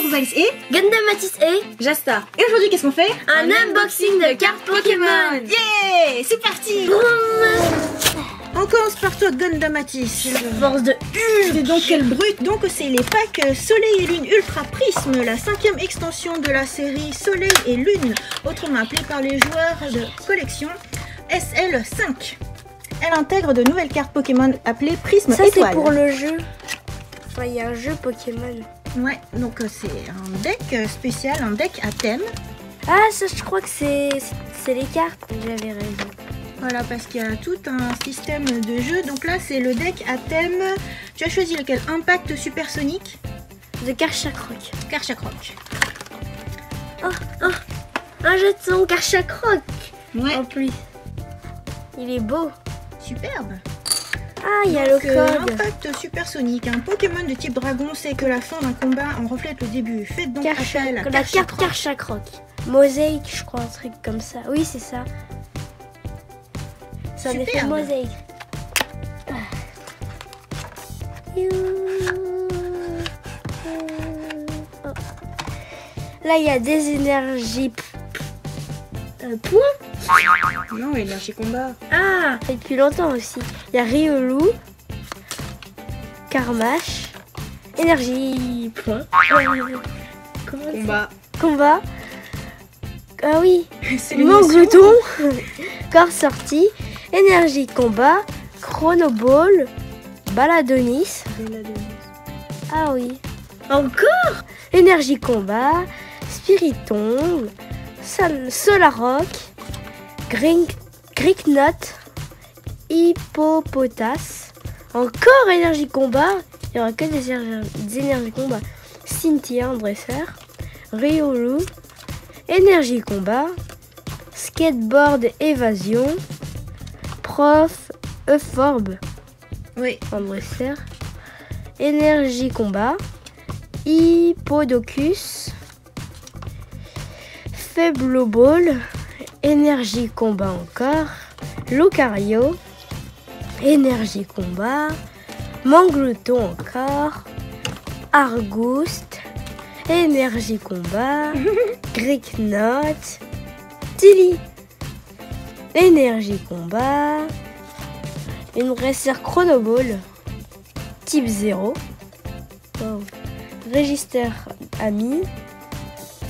Rosalis et Gundam Matisse et Jasta. Et aujourd'hui, qu'est-ce qu'on fait? un unboxing de cartes Pokémon. Yeah, c'est parti. Boum. On commence par toi, Gundam Matisse. Force de C'est donc quel brut? Donc c'est les packs Soleil et Lune Ultra Prisme, la 5e extension de la série Soleil et Lune, autrement appelée par les joueurs de collection SL5. Elle intègre de nouvelles cartes Pokémon appelées Prisme Ça Étoile. c'est pour le jeu. Enfin, il y a un jeu Pokémon. Ouais, donc c'est un deck spécial, un deck à thème. Ah, ça je crois que c'est les cartes. J'avais raison. Voilà, parce qu'il y a tout un système de jeu. Donc là, c'est le deck à thème. Tu as choisi lequel? Impact Supersonique, De Karchakroc. Karchakroc. Un jeton Karchakroc. Ouais, En plus. Il est beau. superbe. Ah, il y a Donc, le code. Impact Supersonique. Un Pokémon de type dragon sait que la fin d'un combat en reflète le début. Faites donc appel à La carte Karchakroc. Mosaïque, je crois, un truc comme ça. Oui, c'est ça. C'est un effet Superbe. mosaïque. Là, il y a des énergies points. Non, énergie combat. Ah, et depuis longtemps aussi. Il y a Riolu, Karmash, énergie point. Comment ça Combat. Combat. Ah oui. C'est l'émotion. Mangleton, corps sorti, énergie combat, chronoball, baladonis. Ah oui. Encore énergie combat, spiritomb, solaroc, Gricknot, hippopotas. Encore énergie combat. Il n'y aura que des énergies combat. Cynthia en dresseur, Riolu, énergie combat, skateboard évasion, prof Euphorbe Oui. en dresseur, énergie combat, Hippodocus, Faibloball, énergie combat encore, Lucario, énergie combat, Mangleton encore, Argouste, énergie combat, Gricknot, Tilly, énergie combat, une dresseur chronoball, type 0, wow. Register ami,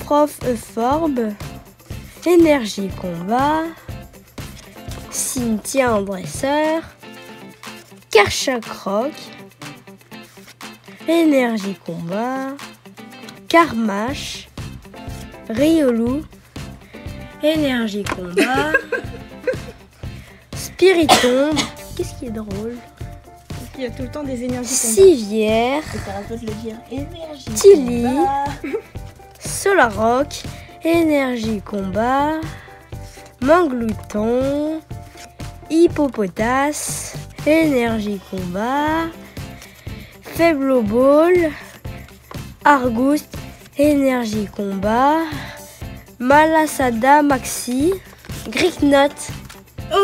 prof Euphorbe, énergie combat, Cynthia en dresseur, Karchakroc, énergie combat, Karmash, Riolu, énergie combat, Spiritomb, qu'est-ce qui est drôle, Il y a tout le temps des énergies combat. Civière, T'arrêtes pas de le dire. Énergie. Tilly, combat. Solaroc, énergie combat, Mangleton, hippopotas, énergie combat, Faibloball, Argouste, énergie combat, Malasada Maxi, Gricknot.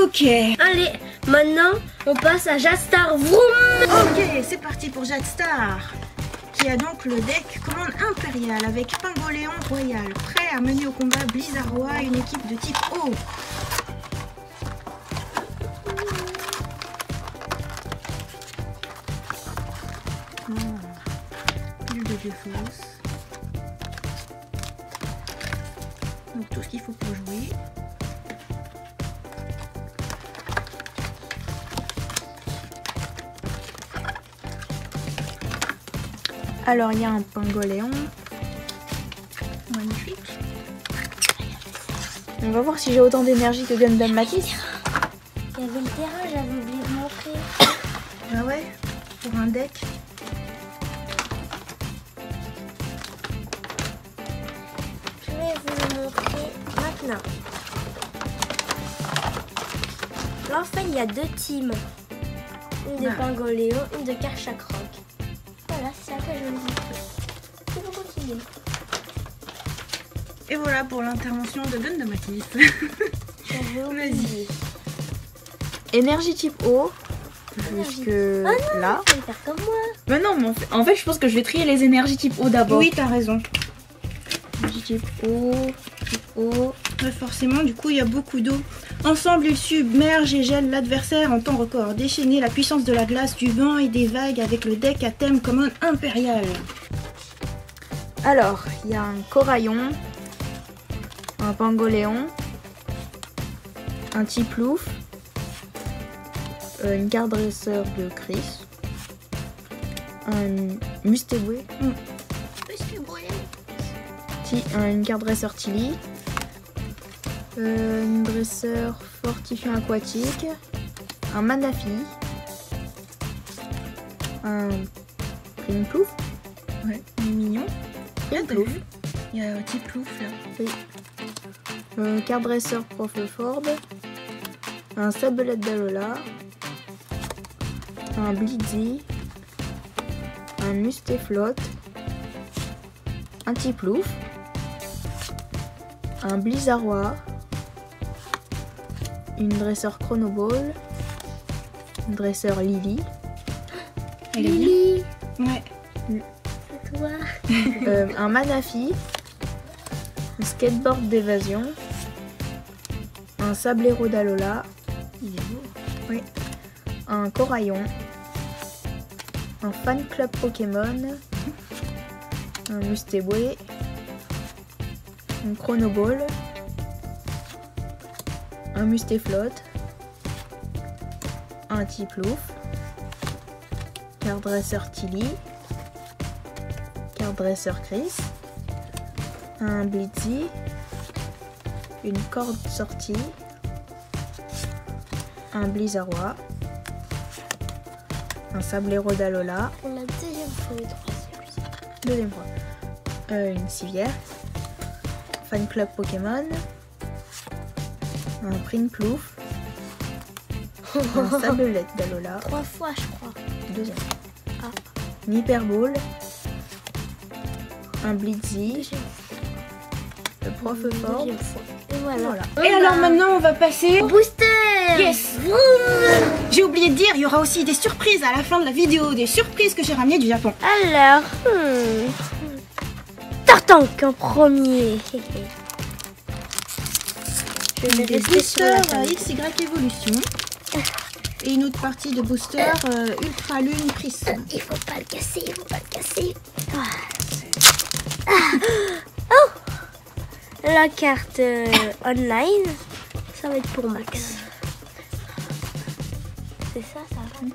Ok. Allez, maintenant on passe à Jastar. Vroom. Ok, c'est parti pour Jackstar, qui a donc le deck commande impériale avec Pingoléon Royal, prêt à mener au combat Blizzardois, une équipe de type eau. Bulle de dieu fausse. Donc tout ce qu'il faut pour jouer. Alors il y a un Pingoléon. Magnifique. On va voir si j'ai autant d'énergie que Gundam Matisse. Il y avait le terrain, j'avais oublié de montrer. Ah ouais, pour un deck. Je vais vous le montrer maintenant. Là, en fait, il y a deux teams. Une de Ah. Pingoléon, une de Karchakroc. Voilà, c'est ça que je vais vous montrer. Je vais continuer. Et voilà pour l'intervention de Gundam Matisse. J'avais Vas-y. oublié. Énergie type eau. jusque Ah non, là. tu vas faire comme moi. Mais non, mais en fait, je pense que je vais trier les énergies type eau d'abord. Oui, t'as raison. Énergie type eau, type eau. Ouais, forcément, du coup, il y a beaucoup d'eau. Ensemble, ils submergent et gèlent l'adversaire en temps record. Déchaîner la puissance de la glace, du vent et des vagues avec le deck à thème commun impérial. Alors, il y a un coraillon, un pangoléon, un tiplouf, une carte dresseur de Chris, un mustéboué, une carte dresseur Tilly, une dresseur fortifiant aquatique, un manafi, un plouf, Ouais, il est mignon. plouf. Il y a un petit plouf là. Carte dresseur Prof Ford, un sabelette d'Alola, un Blitzy, un Mustéflotte, un Tiplouf, un Blizzarrois, une dresseur Chronoball, une dresseur Lily, Elle est bien. Lily, Ouais. c'est toi. un Manafi, un skateboard d'évasion, un Sablero d'Alola, Il est beau. un Coraillon, un fan club Pokémon, un Mustéboué, une Chronoball, un Mustéflotte, un Tiplouf, carte dresseur Tilly, carte dresseur Chris, un Blitzy, une corde sortie, un Blizzarrois, un Sablero d'Alola, Pour la deuxième fois et troisième. deuxième fois, une civière, fan club Pokémon, un Prinplouf, un Sablelette d'Alola, 3 fois, je crois. deuxième, Ah. une Hyperball, un Blitzy, Deuxième, le Prof Ford, deuxième fois. Et voilà. voilà. Et alors maintenant, on va passer au Booster. Yes. J'ai oublié de dire, il y aura aussi des surprises à la fin de la vidéo, des surprises que j'ai ramenées du Japon. Alors, Tartank en premier. Je vais Des rester sur la boosters table. XY Evolution et une autre partie de booster Ultra Lune Prisme. Il faut pas le casser, il faut pas le casser. Oh, la carte online, ça va être pour Max. C'est ça, ça va.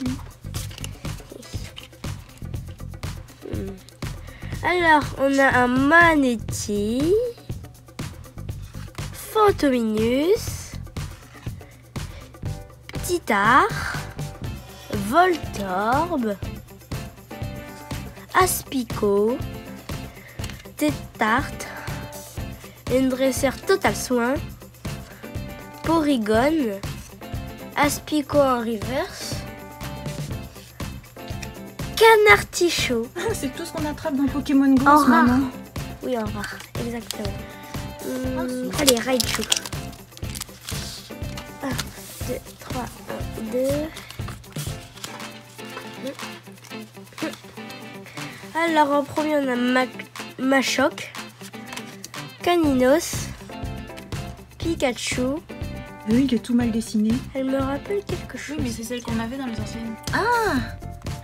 Alors, on a un Manatee, Phantominus, Titar, Voltorb, Aspico, Tétart, une dresseur Total Soin, Porygon, Aspico en reverse, Canartichaud. C'est tout ce qu'on attrape dans Pokémon Go En en ce rare. moment. Oui, en rare, exactement. Allez, Raichu. 1, 2, 3, 1, 2. Alors, en premier, on a Machoc, Caninos, Pikachu. Oui, il est tout mal dessiné. Elle me rappelle quelque chose. Oui, mais c'est celle qu'on avait dans les anciennes.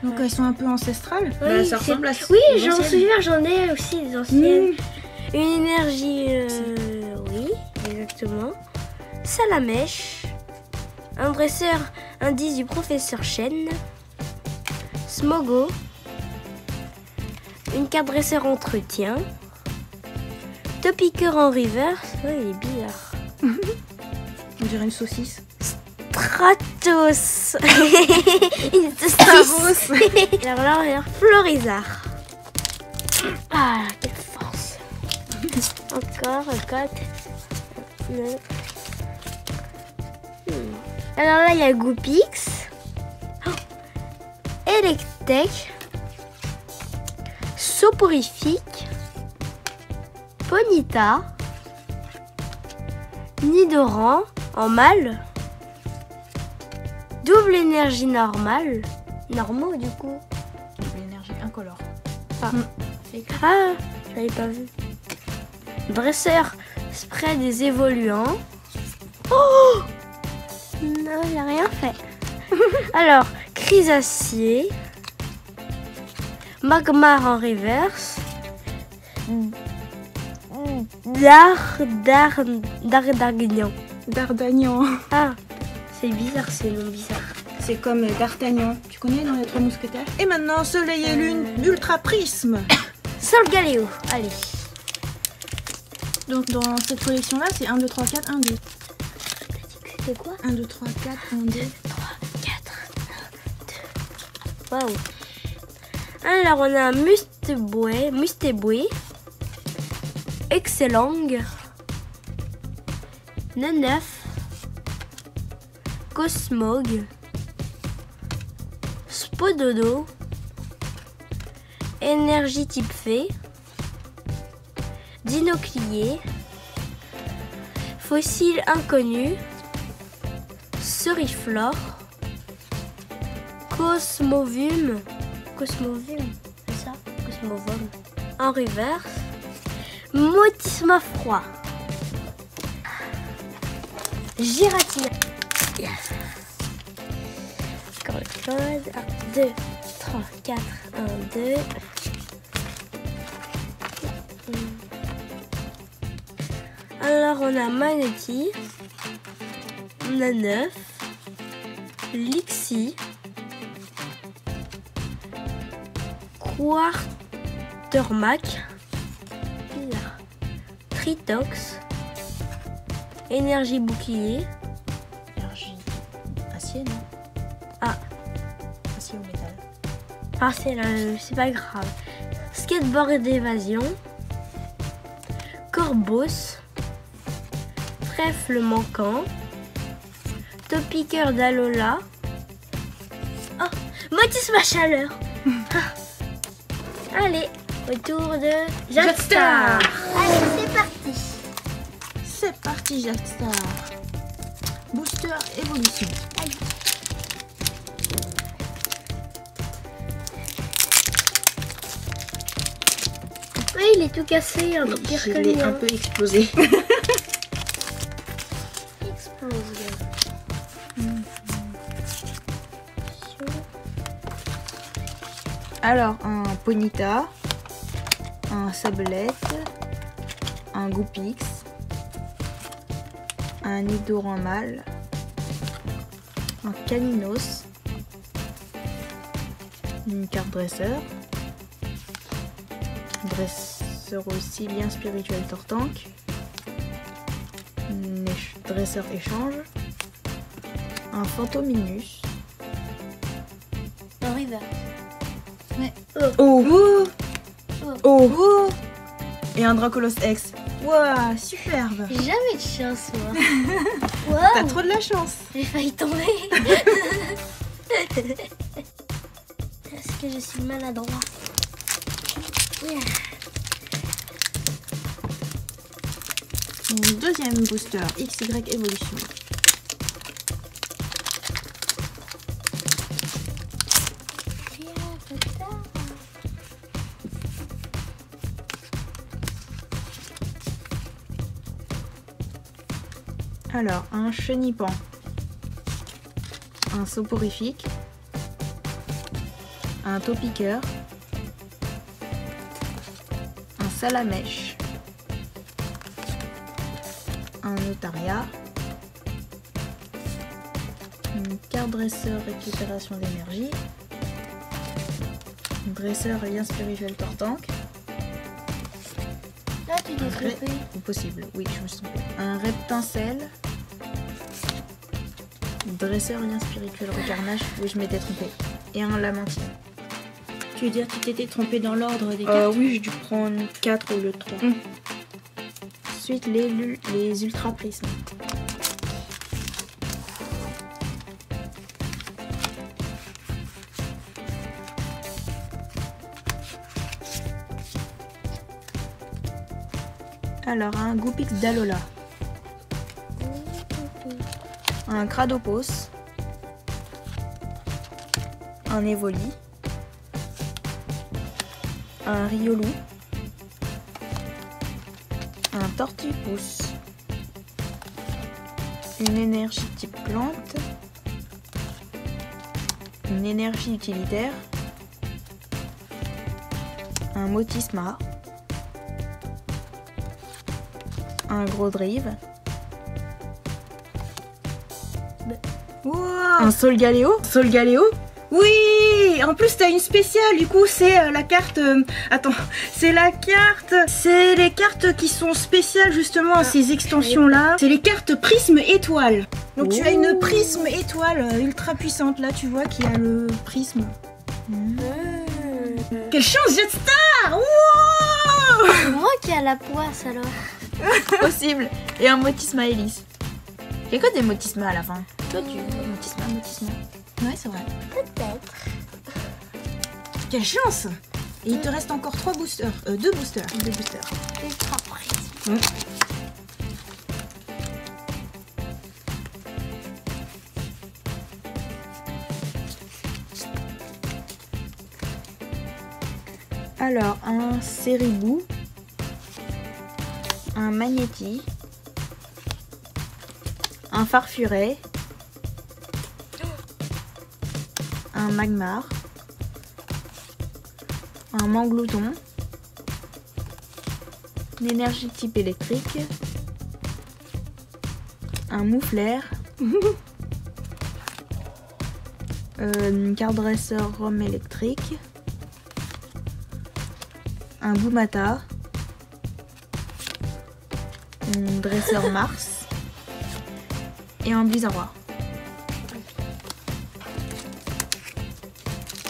Donc elles sont un peu ancestrales. Bah, ça ressemble à Oui, aux j'en anciennes. souviens, j'en ai aussi des anciennes. Mmh. Une énergie, oui, exactement. Salamèche. Un dresseur indice du professeur Chen. Smogo. Une carte dresseur entretien. Topiqueur en reverse. Oh, il est bizarre. On dirait une saucisse. Stratos. Une saucisse. Alors là, on a Florizard. Ah, quelle force. Encore, 4. Alors là, il y a Goopix. Electek. Soporifique. Ponyta. Nidoran en mâle. Double énergie normale. Normaux du coup. Double énergie incolore. Ah, j'avais pas vu. Dresseur spray des évoluants. Oh non, j'ai rien fait. Alors, Chrysacier. Magmar en reverse. D'Artagnan. D'Artagnan. Ah, c'est bizarre, c'est nom bizarre. C'est comme D'Artagnan. Tu connais dans les Trois Mousquetaires? Et maintenant, Soleil et Lune Ultra Prisme. Sol Galéo, allez. Donc dans cette collection-là, c'est 1, 2, 3, 4, 1, 2. C'est quoi? 1, 2, 3, 4, 1, 2. 3, 4, 1, 2. Waouh. Alors, on a Mustéboué, Excellent, Neneuf, Cosmog, Spododo, Énergie type Fée, Dinoclier, Fossile inconnu, Ceriflore, Cosmovum, c'est ça? Cosmovum. En reverse. Motisma froid. Giratina. Yes. Encore le code. 1, 2, 3, 4, 1, 2. Alors on a Manatee, Neneuf, Lixie, Quartermac, Tritox, Énergie bouclier, Énergie acier, non? Ah, Acier ou métal. ah c'est pas grave. Skateboard d'évasion, Corbos, Trèfle manquant, Topiqueur d'Alola, oh, Motisma chaleur. Allez, autour de Jackstar. Allez, c'est parti. C'est parti, Jackstar. Booster évolution. Oui, il est tout cassé, encore pire Je que l'ai le un mien. peu explosé. Explose. Alors, un Ponyta, un Sablette, un Goupix, un Nidoranmal, un Caninos, une carte dresseur, dresseur aussi bien spirituel Tortank, dresseur échange, un Fantominus. En river. Oh, oh, Oh. oh, et un Dracolos X. Waouh, superbe. J'ai jamais de chance, moi. T'as Wow, trop de la chance. j'ai failli tomber. Est-ce que je suis maladroit? Yeah. Une deuxième booster XY Evolution. Alors, un Chenipan, un Soporifique, un Topiqueur, un Salamèche, un Notaria, une carte dresseur récupération d'énergie, un dresseur lien spirituel Tortank, Là, tu t'es trompé. possible, oui, je me suis trompée. Un Reptincelle, dresseur lien spirituel recarnage, oui, je m'étais trompée, et un Lamantine. Tu veux dire que tu t'étais trompé dans l'ordre des cartes? Oui, j'ai dû prendre 4 au lieu de 3. Ensuite, les ultra prismes. Alors, un Goupix d'Alola, un Cradopos, un Evoli, un Riolu, un Tortipousse, une énergie type plante, une énergie utilitaire, un Motisma, un gros drive, Wow. un Solgaleo. Solgaleo. Oui, en plus t'as une spéciale, du coup c'est la carte, attends, c'est les cartes qui sont spéciales justement à ces extensions là, c'est les cartes prisme étoile. Donc tu as une prisme étoile ultra puissante là, tu vois qui a le prisme. Quelle chance Jetstar. Wow. C'est moi qui a la poisse alors. Possible. Et un Motisma Hélice. Il y a que des Motisma à la fin. Toi tu veux Motisma. Ouais, c'est vrai. Peut-être. Quelle chance. Et il te reste encore 2 boosters. 2 boosters. Ultra prisme. Alors, un Ceribou, un Magnéti, un Farfuret, un Magmar, un Manglouton, une énergie type électrique, un Moufleur, une carte dresseur Rome électrique, un Boumata, un dresseur Mars et un Blizzard.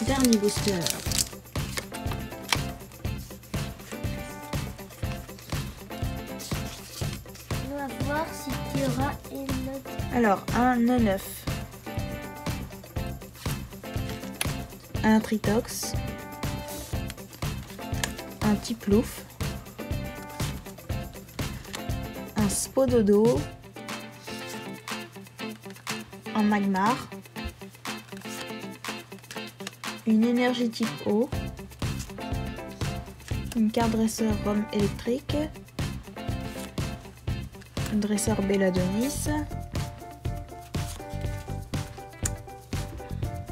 Dernier booster. On va voir si tu auras une autre. Alors, un Neuf, un Tritox, un Tiplouf, un Spododo, un Magmar, une énergie type eau, une carte dresseur Rome électrique, un dresseur Belladonis,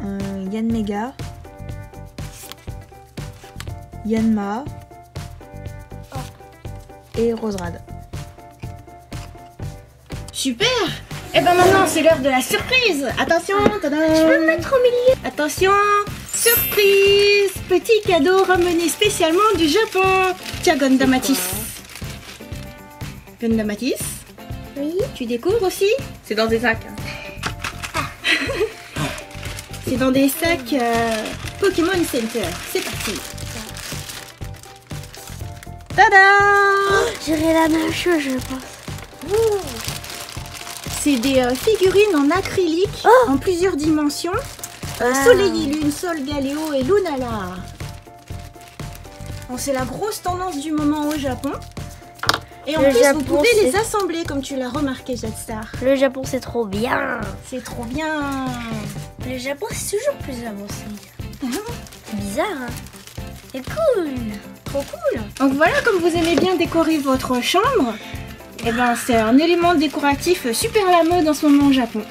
un Yanmega, Yanma et Roserad. Super. Et ben maintenant c'est l'heure de la surprise. Attention, tada. Je peux me mettre au milieu. Attention, surprise. Petit cadeau ramené spécialement du Japon. Tiens Gondamatis. Gondamatis, Oui. tu découvres aussi? C'est dans des sacs. C'est dans des sacs Pokémon Center. C'est parti. Tada. J'aurai la même chose, je pense. C'est des figurines en acrylique en plusieurs dimensions. Soleil et Lune, Solgaleo et Lunala. Bon, c'est la grosse tendance du moment au Japon. Et en Le plus, Japon, vous pouvez c'est- les assembler comme tu l'as remarqué, Jetstar. Le Japon, c'est trop bien. C'est trop bien. Le Japon, c'est toujours plus avancé. Bizarre, hein. C'est cool. Trop cool. Donc voilà, comme vous aimez bien décorer votre chambre, et ben c'est un élément décoratif super à la mode en ce moment au Japon.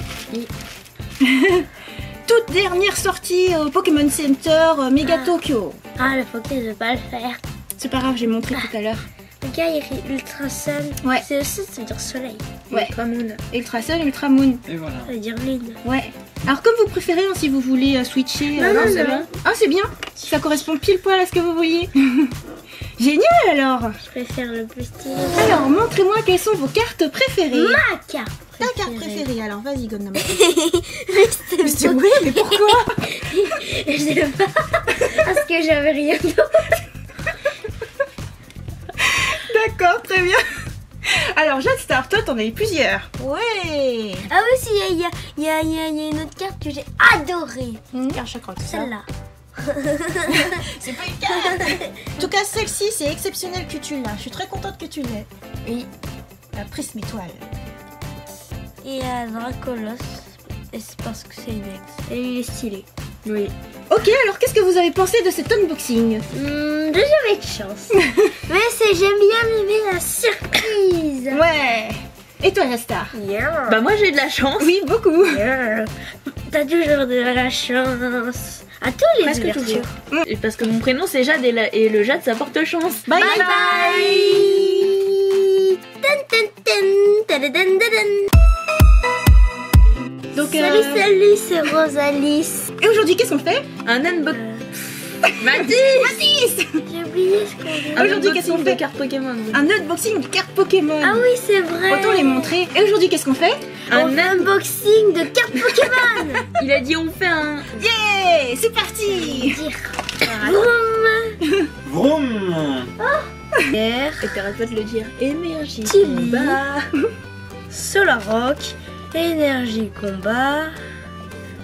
Toute dernière sortie au Pokémon Center Mega Tokyo. Ah, le Poké, je vais pas le faire. C'est pas grave, j'ai montré tout à l'heure. Le gars, il écrit Ultra Sun. Ouais. C'est aussi, ça veut dire soleil. Ouais. Ultra Moon. Ultra Sun, Ultra Moon. Et voilà. Ça veut dire lune. Ouais. Alors comme vous préférez, hein, si vous voulez switcher. Non, c'est non. bon. Ah c'est bien. Ça correspond pile poil à ce que vous vouliez. Génial alors. Je préfère le plus stylé. Alors montrez-moi quelles sont vos cartes préférées. Ma carte. Ta carte préférée. Alors vas-y Gondam. Mais C'est oui, mais pourquoi? Je sais pas. Parce que j'avais rien d'autre. D'accord, très bien. Alors Jetstar, toi t'en as eu plusieurs. Ouais. Ah oui, si, il y a une autre carte que j'ai adorée. Carte chakra, tout ça. Celle-là. C'est pas une carte. En tout cas, celle-ci, c'est exceptionnel que tu l'as. Je suis très contente que tu l'aies. Oui, la prisme étoile. Et Dracolos. Et c'est parce que c'est une ex. Et il est stylé. Oui. Ok, alors qu'est-ce que vous avez pensé de cet unboxing? Jamais de chance. Mais j'aime bien aimer la surprise. Ouais. Et toi, la star? Yeah. Bah moi j'ai de la chance. Oui, beaucoup. Yeah. T'as toujours de la chance. À tous les Presque ouvertures. toujours. Et parce que mon prénom c'est Jade et le Jade ça porte chance. Bye Bye bye. Tan, tan, tan, tan, tan, tan, tan. Donc, Salut, c'est Rosalis. Et aujourd'hui, qu'est-ce qu'on fait? Un unbox. Mathis. J'ai oublié ce qu'on dit. Aujourd'hui, qu'est-ce qu'on de fait? cartes Pokémon. Un unboxing de cartes Pokémon. Ah oui, c'est vrai. Autant les montrer. Et aujourd'hui, qu'est-ce qu'on fait? On fait un unboxing de cartes Pokémon. Il a dit on fait un. Yeah, c'est parti. Vroom. Vroom. Air, Et t'arrêtes pas de le dire. Énergie. Tilly. Combat. Solarock, Énergie Combat,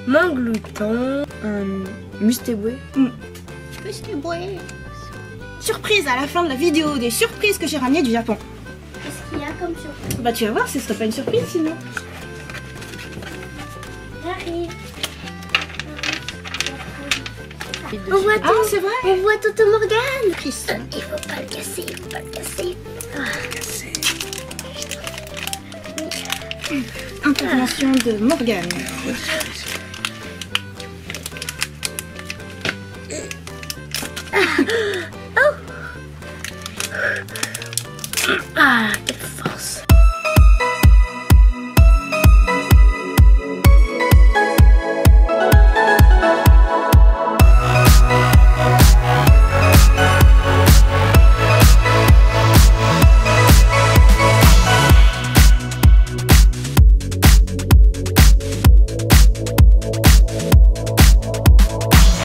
Manglouton, Un Mustéboué. Surprise à la fin de la vidéo, des surprises que j'ai ramenées du Japon. Qu'est-ce qu'il y a comme surprise? Bah tu vas voir, ce serait pas une surprise sinon. J'arrive. Et On voit Ah, tout. c'est vrai. On voit Toto Morgane. Triste. Il faut pas le casser, il faut pas le casser. Intervention de Morgane. Ah, 4